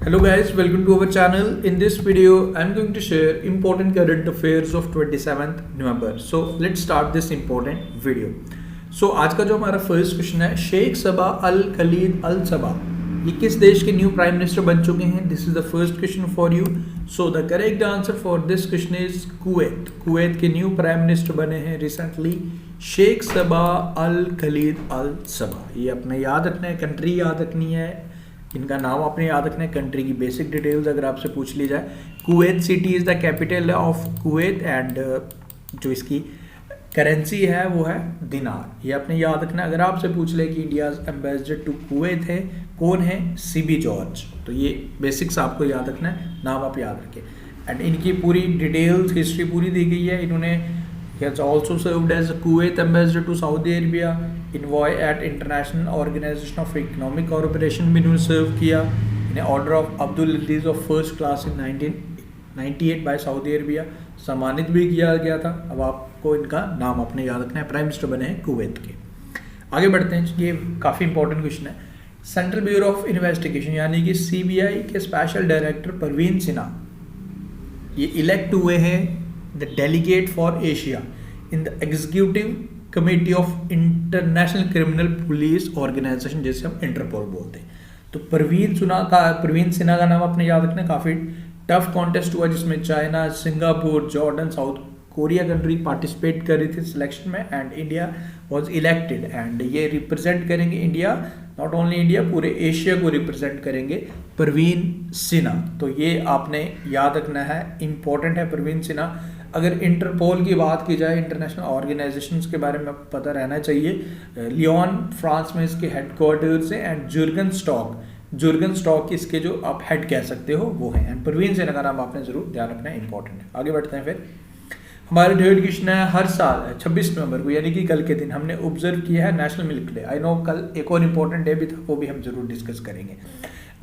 Hello guys, welcome to our channel. In this video, I'm going to share important current affairs of 27th November. So let's start this important video. So आज का जो हमारा first question है, शेख सबा अल खलीद अल सबा ये किस देश के new prime minister बन चुके हैं? This is the first question for you. So the correct answer for this question is Kuwait. Kuwait के न्यू प्राइम मिनिस्टर बने हैं रिसेंटली शेख सबा अल खलीद अल सबा. ये अपने याद रखना है, कंट्री याद रखनी है, इनका नाम आपने याद रखना है, कंट्री की बेसिक डिटेल्स अगर आपसे पूछ ली जाए. Kuwait city is the capital of Kuwait and जो इसकी करेंसी है वो है दिनार. ये आपने याद रखना है. अगर आपसे पूछ ले कि इंडियाज एम्बेसडर टू कुवैत है कौन है, सीबी जॉर्ज. तो ये बेसिक्स आपको याद रखना है, नाम आप याद रखें. एंड इनकी पूरी डिटेल्स हिस्ट्री पूरी दी गई है. इन्होंने He has also served as a Kuwait ambassador to Saudi Arabia, envoy at International Organization of Economic Cooperation में इन्होंने सर्व किया. इन्हें order of Abdul Aziz of first class in 1998 by Saudi Arabia सम्मानित भी किया गया था. अब आपको इनका नाम अपने याद रखना है. प्राइम मिनिस्टर बने हैं कुवैत के. आगे बढ़ते हैं. ये काफ़ी इंपॉर्टेंट क्वेश्चन है. सेंट्रल ब्यूरो ऑफ इन्वेस्टिगेशन यानी कि CBI के स्पेशल डायरेक्टर परवीन सिन्हा ये इलेक्ट हुए हैं the delegate for Asia in the executive committee of international criminal police organisation, जैसे हम इंटरपोल बोलते हैं. तो परवीन सिन्हा का नाम आपने याद रखना. काफ़ी टफ कॉन्टेस्ट हुआ जिसमें China, Singapore, Jordan, south Korea country participate कर रही थी सिलेक्शन में and India was elected. And ये रिप्रेजेंट करेंगे इंडिया, नॉट ओनली इंडिया, पूरे एशिया को रिप्रेजेंट करेंगे परवीन सिन्हा. तो ये आपने याद रखना है, इंपॉर्टेंट है परवीन सिन्हा. अगर इंटरपोल की बात की जाए, इंटरनेशनल ऑर्गेनाइजेशंस के बारे में आपको पता रहना चाहिए. लियोन फ्रांस में इसके हेडक्वार्टर्स हैं एंड जुर्गन स्टॉक इसके जो आप हेड कह सकते हो वो है. एंड परवीन सिन्हा का नाम आपने जरूर ध्यान रखना है, इंपॉर्टेंट है. आगे बढ़ते हैं. फिर हमारे थर्ड क्वेश्चन है. हर साल 26 नवंबर को यानी कि कल के दिन हमने ऑब्जर्व किया है national milk day. I know कल एक और इम्पोर्टेंट डे भी था, वो भी हम जरूर डिस्कस करेंगे.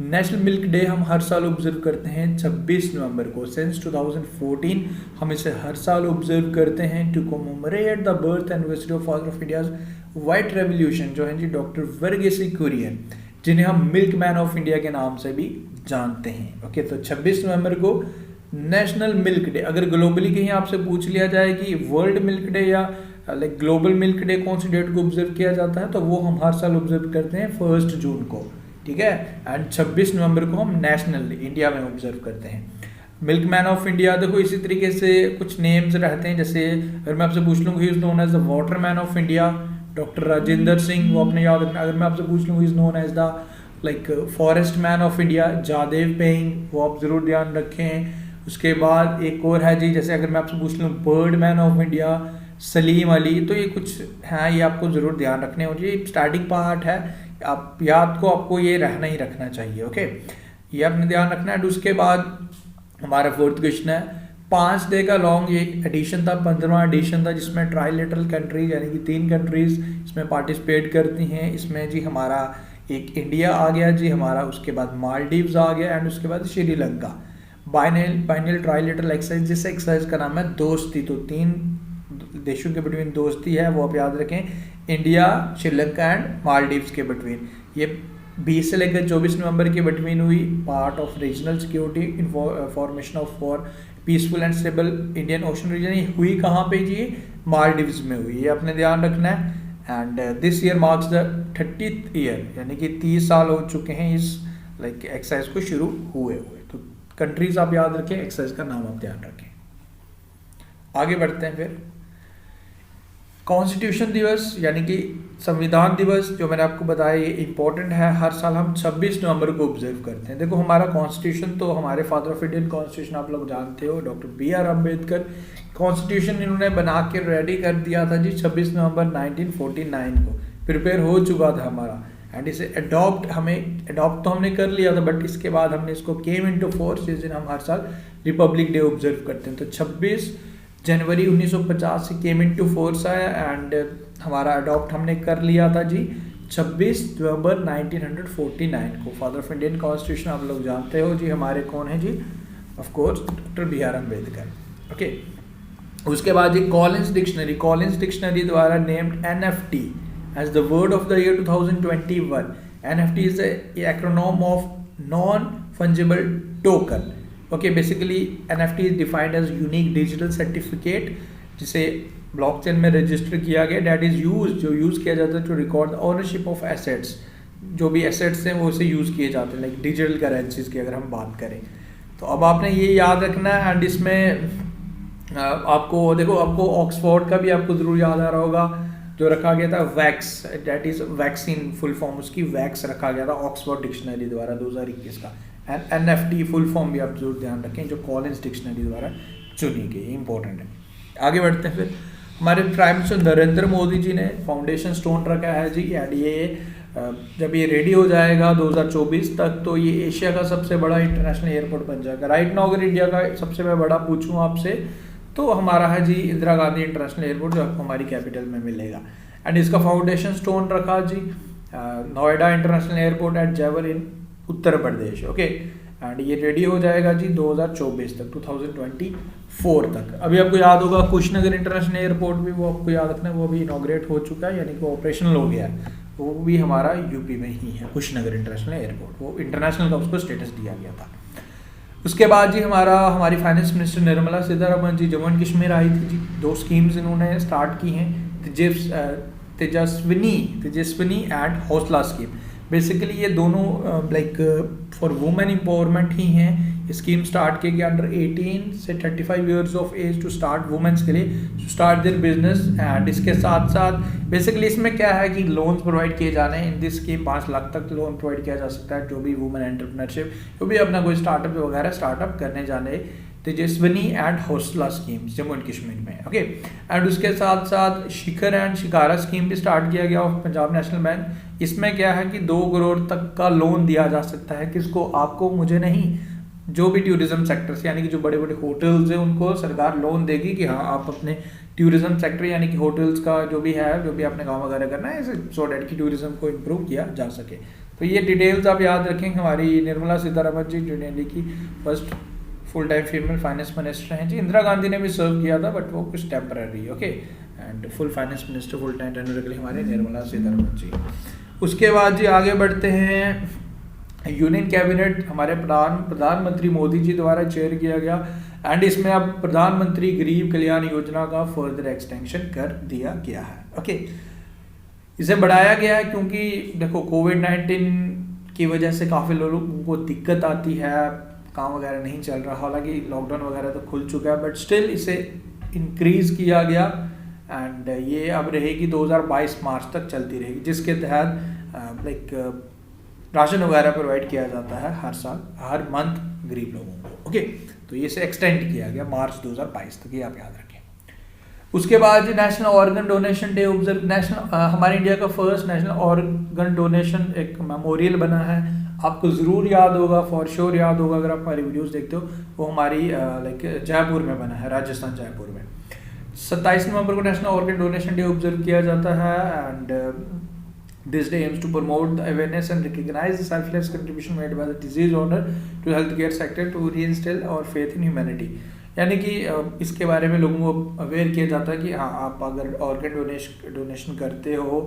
नेशनल मिल्क डे हम हर साल ऑब्जर्व करते हैं 26 नवंबर को. सिंस 2014 हम इसे हर साल ऑब्जर्व करते हैं to commemorate the birth anniversary of father of India's white revolution, जो हैं जी डॉक्टर वर्गीस कुरियन, जिन्हें हम मिल्क मैन ऑफ इंडिया के नाम से भी जानते हैं. ओके, तो 26 नवंबर को नेशनल मिल्क डे. अगर ग्लोबली कहीं आपसे पूछ लिया जाए कि वर्ल्ड मिल्क डे या लाइक ग्लोबल मिल्क डे कौन सी डेट को ऑब्जर्व किया जाता है, तो वो हम हर साल ऑब्जर्व करते हैं 1 जून को. ठीक है. एंड 26 नवंबर को हम नेशनल इंडिया में ऑब्जर्व करते हैं. मिल्क मैन ऑफ इंडिया, देखो इसी तरीके से कुछ नेम्स रहते हैं. जैसे अगर मैं आपसे पूछ लूँ he is known as the water man of India, doctor Rajendra Singh, वो अपने याद रखना. अगर मैं आपसे पूछ लूँ he is known as the like forest man of India, Jadav Payeng, वो आप जरूर ध्यान रखें. उसके बाद एक और है जी, जैसे अगर मैं आपसे पूछ लूँ bird man of India, Salim Ali. तो ये कुछ हैं, ये आपको ज़रूर ध्यान रखने हो. ये स्टार्टिंग पार्ट है, आप याद को आपको ये रहना ही रखना चाहिए. ओके, ये आपने ध्यान रखना है. उसके बाद हमारा फोर्थ क्वेश्चन है. 5 डे का लॉन्ग ये एडिशन था, 15वां एडिशन था, जिसमें ट्राइलेटरल कंट्रीज यानी कि 3 कंट्रीज इसमें पार्टिसिपेट करती हैं. इसमें जी हमारा एक इंडिया आ गया जी हमारा, उसके बाद मालदीव्स आ गया एंड उसके बाद श्रीलंका. बाइनल ट्राइलेटरल एक्सरसाइज, जिस एक्सरसाइज का नाम है दोस्ती. तो 3 देशों के बिटवीन दोस्ती है, वो आप याद रखें. इंडिया, श्रीलंका एंड मालदीव्स के बिटवीन. ये 20 से लेकर 24 नवंबर के बिटवीन हुई. Part of regional security formation of for peaceful and stable Indian Ocean region. हुई कहाँ पे जी? मालदीव्स में हुई. ये आपने ध्यान रखना है. And this year marks the 30th year, यानी कि 30 साल हो चुके हैं इस लाइक एक्सरसाइज को शुरू हुए. तो कंट्रीज आप याद रखें, एक्सरसाइज का नाम आप ध्यान रखें. आगे बढ़ते हैं. फिर कॉन्स्टिट्यूशन दिवस यानी कि संविधान दिवस, जो मैंने आपको बताया ये इंपॉर्टेंट है. हर साल हम 26 नवंबर को ऑब्जर्व करते हैं. देखो हमारा कॉन्स्टिट्यूशन, तो हमारे फादर ऑफ इंडियन कॉन्स्टिट्यूशन आप लोग जानते हो, डॉक्टर BR अम्बेडकर. कॉन्स्टिट्यूशन इन्होंने बना के रेडी कर दिया था जी 26 नवंबर 1949 को. प्रिपेयर हो चुका था हमारा. एंड इसे अडॉप्ट तो हमने कर लिया था, बट इसके बाद हमने इसको केम इनटू फोर्स, जिस दिन हम हर साल रिपब्लिक डे ऑब्जर्व करते हैं. तो 26 जनवरी 1950 से केम इनटू फोर्स आया एंड हमारा अडॉप्ट हमने कर लिया था जी 26 नवंबर 1949 को. फादर ऑफ इंडियन कॉन्स्टिट्यूशन आप लोग जानते हो जी हमारे कौन है जी? Of course doctor BR Ambedkar. Okay, उसके बाद जी कॉलिंस डिक्शनरी द्वारा named NFT as the word of the year 2021. NFT is the acronym of non fungible token. Okay, basically NFT is defined as unique digital certificate जिसे blockchain में register किया गया, that is जो use किया जाता है to record the ownership of assets, जो भी एसेट्स हैं वो उसे यूज़ किए जाते हैं, लाइक डिजिटल करेंसीज की अगर हम बात करें। तो अब आपने ये याद रखना है, एंड इसमें आपको देखो, आपको ऑक्सफोर्ड का भी आपको ज़रूर याद आ रहा होगा, जो रखा गया था wax, that is vaccine full form उसकी वैक्स रखा गया था ऑक्सफोर्ड डिक्शनरी द्वारा 2021 का। एंड NFT फुल फॉर्म भी आप जरूर ध्यान रखें, जो कॉलिंस डिक्शनरी द्वारा चुनी गई, इंपॉर्टेंट है। आगे बढ़ते हैं, फिर हमारे प्राइम मिनिस्टर नरेंद्र मोदी जी ने फाउंडेशन स्टोन रखा है जी, एंड ये जब ये रेडी हो जाएगा 2024 तक, तो ये एशिया का सबसे बड़ा इंटरनेशनल एयरपोर्ट बन जाएगा। राइट नाउ अगर इंडिया का सबसे मैं बड़ा पूछूं आपसे, तो हमारा है जी इंदिरा गांधी इंटरनेशनल एयरपोर्ट, जो आपको हमारी कैपिटल में मिलेगा। एंड इसका फाउंडेशन स्टोन रखा जी Noida international airport at Jewar in Uttar Pradesh. Okay, and ये रेडी हो जाएगा जी 2024 तक, 2024 तक। अभी आपको याद होगा कुशीनगर इंटरनेशनल एयरपोर्ट भी, वो आपको याद रखना है, वो अभी इनॉग्रेट हो चुका है, यानी कि ऑपरेशनल हो गया है, वो भी हमारा यूपी में ही है, कुशीनगर इंटरनेशनल एयरपोर्ट, वो इंटरनेशनल का उसको स्टेटस दिया गया था। उसके बाद जी हमारी finance minister Nirmala Sitharaman ji Jammu and Kashmir आई थी जी, 2 स्कीम्स इन्होंने स्टार्ट की हैं, Tejaswini and Hausla scheme. Basically ये दोनों लाइक फॉर वुमेन एम्पावरमेंट ही हैं। स्कीम स्टार्ट की गई अंडर 18 से 35 years of age to start womens के लिए to start their business. And इसके साथ साथ बेसिकली इसमें क्या है कि लोन्स प्रोवाइड किए जाने हैं इन दिस स्कीम, 5 लाख तक लोन प्रोवाइड किया जा सकता है, जो भी वुमेन एंटरप्रेन्योरशिप, जो भी अपना कोई स्टार्टअप वगैरह स्टार्टअप करने जाने, Tejaswini and Hausla scheme Jammu and Kashmir में। ओके, एंड उसके साथ साथ शिखर एंड शिकारा स्कीम भी स्टार्ट किया गया ऑफ पंजाब नेशनल बैंक। इसमें क्या है कि 2 करोड़ तक का लोन दिया जा सकता है, किसको, आपको, मुझे नहीं, जो भी टूरिज्म सेक्टर्स, यानी कि जो बड़े बड़े होटल्स हैं उनको सरकार लोन देगी कि हाँ आप अपने टूरिज्म सेक्टर, यानी कि होटल्स का जो भी है, जो भी आपने काम वगैरह करना है, सो डैट की टूरिज्म को इम्प्रूव किया जा सके। तो ये डिटेल्स आप याद रखेंगे। हमारी निर्मला सीतारमण जी जो दिल्ली की first full time female finance minister हैं जी। इंदिरा गांधी ने भी सर्व किया था, बट वो कुछ temporary. Okay, and full finance minister full time tenure के लिए हमारे निर्मला सीतारमण जी। उसके बाद जी आगे बढ़ते हैं, यूनियन कैबिनेट हमारे प्रधानमंत्री मोदी जी द्वारा चेयर किया गया, एंड इसमें अब प्रधानमंत्री गरीब कल्याण योजना का फर्दर एक्सटेंशन कर दिया गया है। ओके, इसे बढ़ाया गया है क्योंकि देखो कोविड-19 की वजह से काफ़ी लोगों को दिक्कत आती है, काम वगैरह नहीं चल रहा, हालांकि लॉकडाउन वगैरह तो खुल चुका है, बट स्टिल इसे इंक्रीज़ किया गया, एंड ये अब रहेगी 2022 मार्च तक चलती रहेगी, जिसके तहत लाइक राशन वगैरह प्रोवाइड किया जाता है हर साल, हर मंथ गरीब लोगों को। ओके, तो ये से एक्सटेंड किया गया मार्च 2022 तक, ये आप याद रखें। उसके बाद जी national organ donation day observe, हमारे इंडिया का फर्स्ट नेशनल ऑर्गन डोनेशन एक मेमोरियल बना है, आपको ज़रूर याद होगा, फॉर श्योर याद होगा अगर आप हमारी वीडियोस देखते हो, वो हमारी लाइक जयपुर में बना है, राजस्थान जयपुर में। 27 नवंबर को national organ donation day observe किया जाता है, and this day aims to promote the awareness and recognize the selfless contribution made by the disease owner to healthcare sector to reinstill our faith in humanity। यानी कि इसके बारे में लोगों को अवेयर किया जाता है कि हाँ आप अगर ऑर्गन डोनेशन करते हो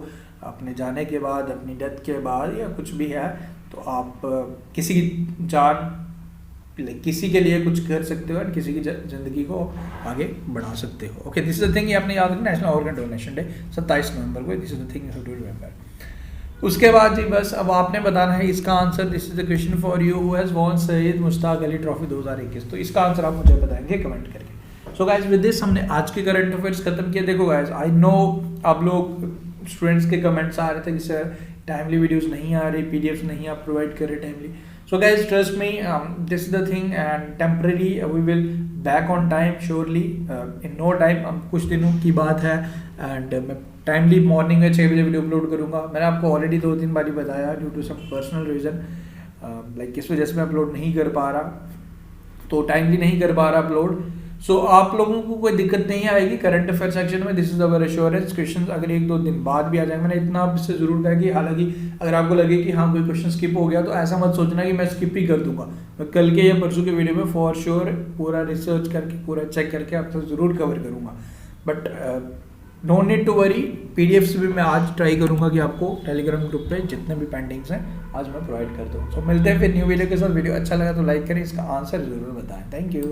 अपने जाने के बाद, अपनी डेथ के बाद या कुछ भी है, तो आप किसी की जान, किसी के लिए कुछ कर सकते हो और किसी की ज़िंदगी को आगे बढ़ा सकते हो। Okay, this is the thing, ये आपने याद रखना, नेशनल ऑर्गन डोनेशन डे 27 नवंबर को, this is the thing you have to remember. उसके बाद जी बस अब आपने बताना है इसका answer. This is the question for you, who has won Syed Mushtaq Ali trophy 2021। तो इसका आंसर आप मुझे बताएंगे कमेंट करके। सो गाइज विद दिस हमने आज के करंट अफेयर्स खत्म किया। देखो गाइज, आई नो आप लोग स्टूडेंट्स के कमेंट्स आ रहे थे कि सर टाइमली वीडियोस नहीं आ रही, पीडीएफ्स नहीं आप प्रोवाइड कर रहे timely. So guys trust me, this is the thing, and temporary we will back on time surely in no time. हम कुछ दिनों की बात है, एंड मैं टाइमली मॉर्निंग में 6 बजे वीडियो अपलोड करूंगा। मैंने आपको ऑलरेडी 2-3 बार बताया, due to some personal reason, like इस वजह से मैं अपलोड नहीं कर पा रहा, तो टाइमली नहीं कर पा रहा अपलोड। सो आप लोगों को कोई दिक्कत नहीं आएगी करंट अफेयर सेक्शन में। This is our assurance. Question अगर 1-2 दिन बाद भी आ जाएंगे, मैंने इतना आपसे जरूर कहा कि हालांकि अगर आपको लगे कि हाँ कोई क्वेश्चन स्किप हो गया, तो ऐसा मत सोचना कि मैं स्किप ही कर दूंगा। मैं कल के या परसों के वीडियो में फॉर श्योर पूरा रिसर्च करके, पूरा चेक करके आपसे ज़रूर कवर करूँगा। But no need to worry, PDFs भी मैं आज ट्राई करूंगा कि आपको टेलीग्राम ग्रुप पे जितने भी पेंडिंग्स हैं आज मैं प्रोवाइड कर दूँ। सो मिलते हैं फिर न्यू वीडियो के साथ। वीडियो अच्छा लगा तो लाइक करें, इसका आंसर जरूर बताएं। Thank you.